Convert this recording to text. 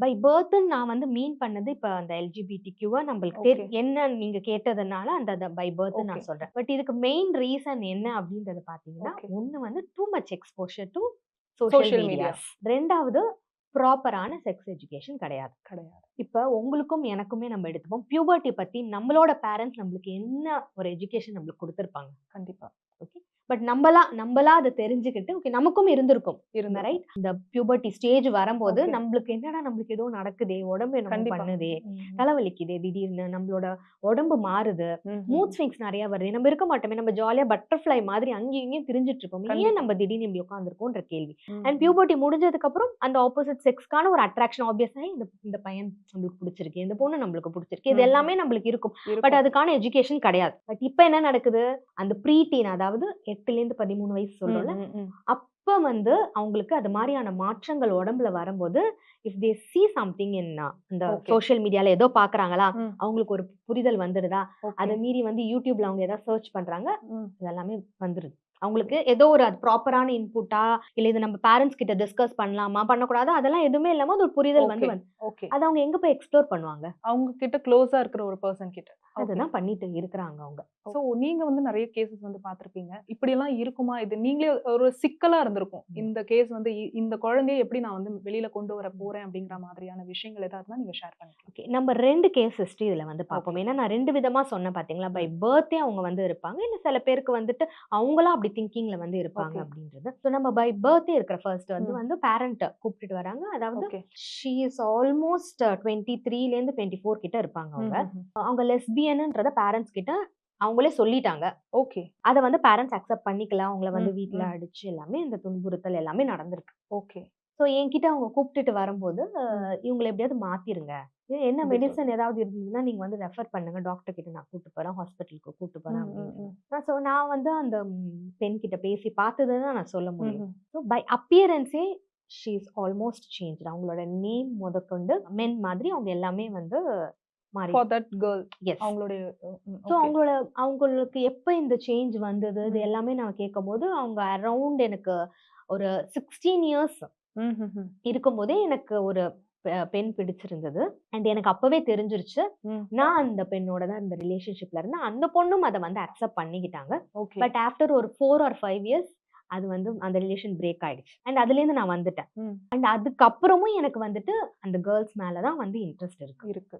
By birth நான் வந்து மீன் பண்ணது இப்ப அந்த எல்ஜிபிடிக்யூவா நம்மளுக்கு ஓகே. என்ன நீங்க கேட்டதுனால அந்த பை பர்த் ஓகே. நான் சொல்றேன். பட் இதுக்கு மெயின் ரீசன் என்ன அப்படின்றத பாத்தீங்கன்னா, ஓகே. ஒண்ணு வந்து too much exposure to social social media. Medias. 2வது ப்ராப்பரான செக்ஸ் எஜுகேஷன் கிடையாது. கிடையாது. இப்ப உங்களுக்கும் எனக்குமே நம்ம எடுத்துப்போம். பியூபர்ட்டி பத்தி நம்மளோட பேரண்ட்ஸ் நம்மளுக்கு என்ன ஒரு எஜுகேஷன் நம்மளுக்கு குடுத்திருப்பாங்க. கண்டிப்பா. ஓகே. பட் நம்பளா அத தெரிஞ்சுக்கிட்டு, ஓகே நமக்கும் இருந்திருக்கும். இருந்திருக்கும். ரைட்? இந்த பியூபர்ட்டி ஸ்டேஜ் வரும்போது ஓகே. நம்மளுக்கு ஏதோ நடக்குதே, உடம்பு என்னமோ கண்டிப்பா. பண்ணுதே, ம். தலைவலிக்குதே திடீர்னு, நம்மளோட உடம்பு மாறுது, மூட் ஸ்விங்ஸ் நெறைய வருது. நம்ம இருக்க மாட்டோமே, நம்ம ஜாலியா பட்டர்ஃப்ளை மாதிரி அங்கேயும் இங்கேயும் திரிஞ்சுட்டு இருப்போம். ஏன் கண்டிப்பா. நம்ம திடீர்னு இப்படி உட்கார்ந்திருக்கோம்ன்ற கேள்வி. ம். அண்ட் பியூபர்ட்டி முடிஞ்சதுக்கு அப்புறம் அந்த ஆப்போசிட் செக்ஸ்க்கான ஒரு அட்ராக்ஷன் ஆப்வியஸா இந்த பையன் நம்மளுக்கு பிடிச்சிருக்கு, இந்த பொண்ணு நம்மளுக்கு பிடிச்சிருக்கு. இது எல்லாமே நம்மளுக்கு இருக்கும். பட் இருக்கும். அதுக்கான எஜுகேஷன் கிடையாது. பட் இப்ப என்ன நடக்குது? அந்த ப்ரீ டீன் அதாவது 8லேருந்து 13 வயசு சொல்றோம்ல, அப்ப வந்து அவங்களுக்கு அது மாரியான மாற்றங்கள் உடம்புல வரும்போது, if they sea something in இந்த ஓகே. சோசியல் மீடியால ஏதோ பார்க்குறாங்களா, ம். அவங்களுக்கு ஒரு புரிதல் வந்துடுதா, ஓகே. அத மீறி வந்து YouTubeல அவங்க ஏதாவது சர்ச் பண்றாங்க, ம். இதெல்லாமே வந்துருது. அவங்களுக்கு ஏதோ ஒரு அது ப்ராப்பரான இன்புட்டா, இல்ல இது நம்ம பேரண்ட்ஸ் கிட்ட டிஸ்கஸ் பண்ணலாமா, பண்ணக்கூடாதா, அதெல்லாம் எதுவுமே இல்லாம அது ஒரு புரிதல் ஓகே. வந்து ஓகே. அத அவங்க எங்க போய் எக்ஸ்ப்ளோர் பண்ணுவாங்க? அவங்க கிட்ட க்ளோஸா இருக்கிற ஒரு பெர்சன் கிட்ட. ஓகே. அதுதான் பண்ணிட்டு இருக்கிறாங்க அவங்க. சோ நீங்க வந்து நெறைய கேஸஸ் வந்து பார்த்திருப்பீங்க. இப்படியெல்லாம் இருக்குமா? இது நீங்களே ஒரு சிக்கலா இருந்திருக்கும். இந்த கேஸ் வந்து இந்த குழந்தைய எப்படி நான் வந்து வெளியில கொண்டு வர போறேன் அப்படிங்கிற மாதிரியான விஷயங்கள் ஏதாவதுனா நீங்க ஷேர் பண்ணிக்கலாம். ஓகே. நம்ம 2 கேஸ் ஹிஸ்டரி இதுல வந்து பார்ப்போம். ஓகே. ஏன்னா நான் 2 விதமா சொன்னேன் பார்த்தீங்களா? பை பர்த்தே அவங்க வந்து இருப்பாங்க. இல்ல சில பேருக்கு வந்துட்டு அவங்களா அப்படி திங்கிங்ல வந்து இருப்பாங்க ஓகே. அப்படின்றது. ஸோ நம்ம பை பர்த்தே இருக்கிற ஃபர்ஸ்ட் ம். வந்து பேரண்ட் கூப்பிட்டுட்டு வராங்க. அதாவது ஓகே. ஷி இஸ் ஆல்மோஸ்ட் 23லேருந்து 24 கிட்ட இருப்பாங்க அவங்க. ம்ஹ்ம். அவங்க லெஸ்பியன்ன்றத பேரண்ட்ஸ் கிட்ட அவங்களே சொல்லிட்டாங்க. ஓகே. அத வந்து பேரண்ட்ஸ் அக்செப்ட் பண்ணிக்கல. அவங்கள வந்து ம். வீட்ல ம். அடிச்சு எல்லாமே இந்த துன்புறுத்தல் எல்லாமே நடந்திருக்கு. ஓகே. ஸோ என்கிட்ட அவங்க கூப்பிட்டுட்டு வரும்போது, ம். இவங்கள எப்படியாவது மாத்திருங்க. என்ன அப்படி சொல்லி. மெடிசின் ஏதாவது இருந்ததுன்னா, நீங்க வந்து ரெஃபர் பண்ணுங்க. டாக்டர் கிட்ட நான் கூட்டு போறேன். ஹாஸ்பிட்டலுக்கு கூட்டு போறேன் ம். ம். அப்படின்னு. ம். நான் வந்து அந்த பெண் கிட்ட பேசி பார்த்தது தான் நான் சொல்ல முடியும். ம்ஹ்ம். ஸோ பை அப்பியரன்ஸே ஷி இஸ் ஆல்மோஸ்ட் சேஞ்ச்டு. அவங்களோட நேம் முதற்கொண்டு மென் மாதிரி அவங்க எல்லாமே வந்து மாறி ஃபார் தட் கேர்ள். எஸ். அவங்களுடைய ஸோ ஓகே. அவங்களுக்கு எப்ப இந்த சேஞ்ச் வந்தது? இது ம். எல்லாமே நான் கேட்கும்போது, அவங்க அரவுண்ட் எனக்கு ஒரு 16 இயர்ஸ் ம்ஹ்ஹ்ம். இருக்கும்போதே எனக்கு ஒரு பெண் பிடிச்சிருந்தது. அண்ட் எனக்கு அப்பவே தெரிஞ்சிருச்சு. ம். நான் அந்த பெண்ணோட தான் இந்த ரிலேஷன்ஷிப்ல இருந்தேன். அந்த பொண்ணும் அத வந்து அக்செப்ட் பண்ணிக்கிட்டாங்க. ஓகே. பட் ஆஃப்டர் ஒரு 4 ஆர் 5 இயர்ஸ் அது வந்து அந்த ரிலேஷன் பிரேக் ஆயிடுச்சு. அண்ட் அதுலேருந்து நான் வந்துட்டேன். ம். அண்ட் அதுக்கப்புறமும் எனக்கு வந்துட்டு அந்த கேர்ள்ஸ் மேல தான் வந்து இன்ட்ரெஸ்ட் இருக்கு. இருக்கு.